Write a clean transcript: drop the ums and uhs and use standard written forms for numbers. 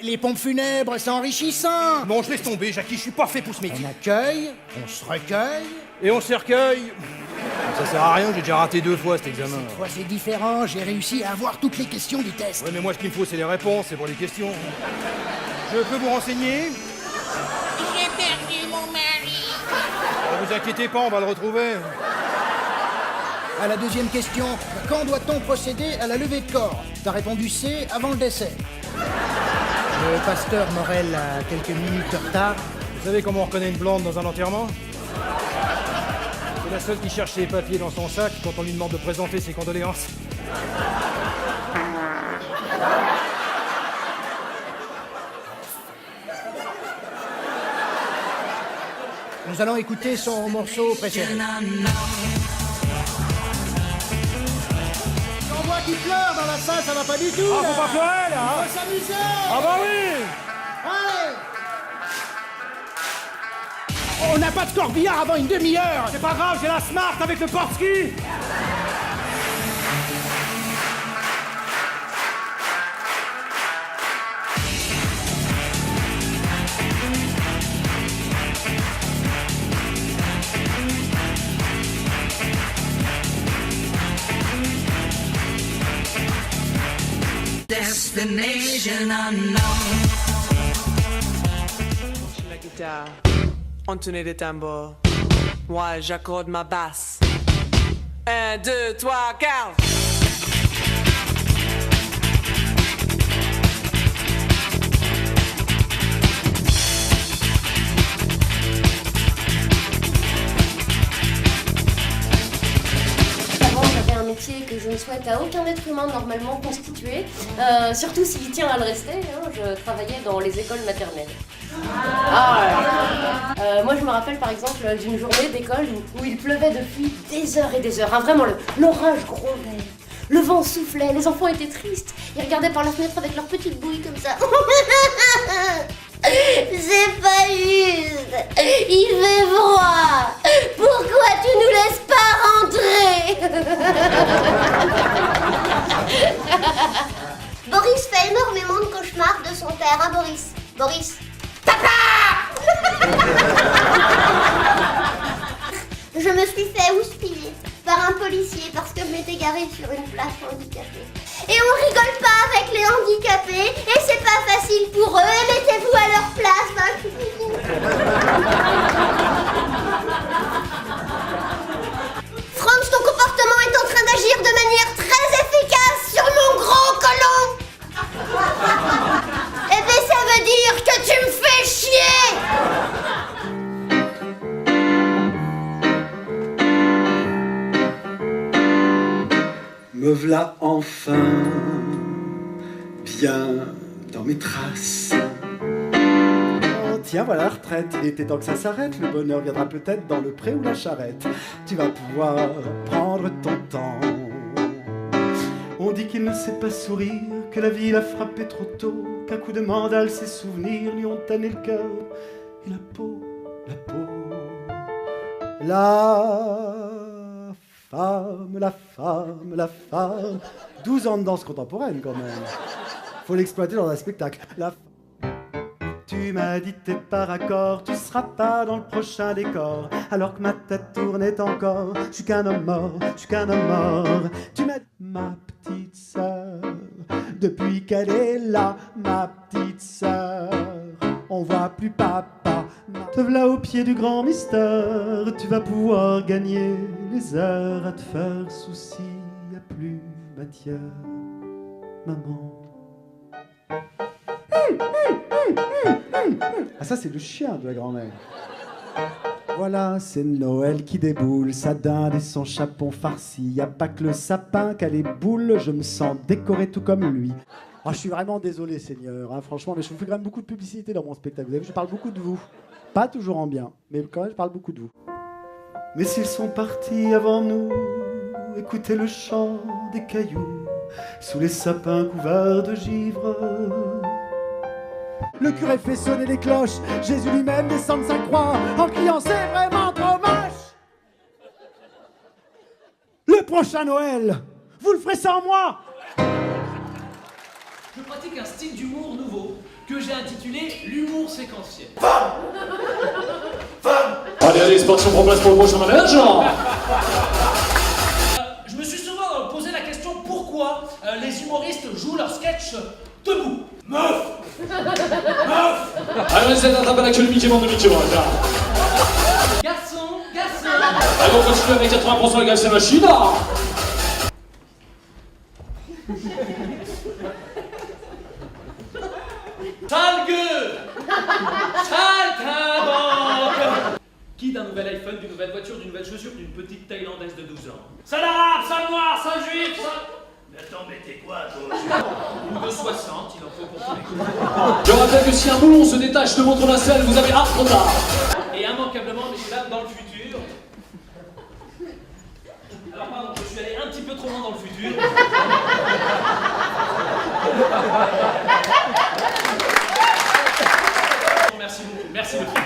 les pompes funèbres, c'est enrichissant. Bon, je laisse tomber, Jackie, je suis pas fait pour ce métier. On accueille, on se recueille. Et on se recueille. Ça sert à rien, j'ai déjà raté 2 fois cet examen. Cette fois, c'est différent, j'ai réussi à avoir toutes les questions du test. Ouais, mais moi, ce qu'il me faut, c'est les réponses, c'est pour les questions. Je peux vous renseigner? J'ai perdu mon mari. Ne vous inquiétez pas, on va le retrouver. À la deuxième question, quand doit-on procéder à la levée de corps? T'as répondu C, avant le décès. Le pasteur Morel a quelques minutes de retard. Vous savez comment on reconnaît une blonde dans un enterrement? C'est la seule qui cherche ses papiers dans son sac quand on lui demande de présenter ses condoléances. Nous allons écouter son morceau préféré. On voit qu'il pleure dans la salle, ça va pas du tout. Ah, là. faut pas pleurer, là, On hein? va s'amuser. Ah bah oui! Allez. On n'a pas de corbillard avant une demi-heure. C'est pas grave, j'ai la Smart avec le Portski. Destination unknown. La guitare, entonner des tambours. Moi, j'accorde ma basse. 1, 2, 3, 4. Un métier que je ne souhaite à aucun être humain normalement constitué, surtout s'il tient à le rester. Hein, je travaillais dans les écoles maternelles. Moi je me rappelle par exemple d'une journée d'école où il pleuvait depuis des heures et des heures. Hein, vraiment l'orage grondait, le vent soufflait, les enfants étaient tristes. Ils regardaient par la fenêtre avec leurs petites bouilles comme ça. C'est pas juste. Il fait froid. Pourquoi tu nous laisses pas rentrer? Boris fait énormément de cauchemars de son père, hein Boris? Boris. Papa! Je me suis fait houspiller par un policier parce que je m'étais garée sur une place handicapée. Et on rigole pas avec les handicapés, et c'est pas facile pour eux, et mettez-vous à leur place. Franz, ton comportement est en train d'agir de manière très efficace sur mon gros colon. Eh bien, ça veut dire que tu me fais chier. Me v'là enfin, bien dans mes traces. Oh, tiens, voilà la retraite, il était temps que ça s'arrête. Le bonheur viendra peut-être dans le pré ou la charrette. Tu vas pouvoir prendre ton temps. On dit qu'il ne sait pas sourire, que la vie l'a frappé trop tôt, qu'un coup de mandale, ses souvenirs lui ont tanné le cœur. Et la peau, la peau, la femme, la femme. 12 ans de danse contemporaine quand même. Faut l'exploiter dans un spectacle. Tu m'as dit t'es par accord, tu seras pas dans le prochain décor. Alors que ma tête tournait encore, je suis qu'un homme mort, je suis qu'un homme mort. Tu m'as dit ma petite sœur, depuis qu'elle est là, ma petite sœur. On voit plus papa, te voilà au pied du grand mystère. Tu vas pouvoir gagner les heures à te faire souci, y'a plus matière, maman. Ah ça c'est le chien de la grand-mère. Voilà, c'est Noël qui déboule, sa dinde et son chapon farci. Y a pas que le sapin qui a les boules, je me sens décoré tout comme lui. Oh, je suis vraiment désolé, Seigneur, hein, franchement, mais je vous fais quand même beaucoup de publicité dans mon spectacle. Vous avez vu, je parle beaucoup de vous. Pas toujours en bien, mais quand même, je parle beaucoup de vous. Mais s'ils sont partis avant nous, écoutez le chant des cailloux, sous les sapins couverts de givre. Le curé fait sonner les cloches, Jésus lui-même descend de sa croix, en criant c'est vraiment trop moche. Le prochain Noël, vous le ferez sans moi. Je pratique un style d'humour nouveau que j'ai intitulé l'humour séquentiel. Allez, allez, c'est parti, on prend place pour le prochain manège. Je me suis souvent posé la question pourquoi les humoristes jouent leurs sketchs debout. Meuf. Allez, on essaie d'attraper l'actuel Mickey Mouse de Mickey Mouse. Garçon. Allez, on continue avec 80% égale ces machines. Sale gueule. Sale tabac. Qui d'un nouvel iPhone, d'une nouvelle voiture, d'une nouvelle chaussure, d'une petite Thaïlandaise de 12 ans. Sale arabe, sale noir, sale juif, sale... Mais attends, mais t'es quoi, toi? Ou de 60, il en faut pour tous les coups. Je rappelle que si un boulon se détache de votre nacelle, vous avez trop tard. Et immanquablement, messieurs dames, dans le futur... Alors pardon, je suis allé un petit peu trop loin dans le futur. Merci beaucoup, merci beaucoup.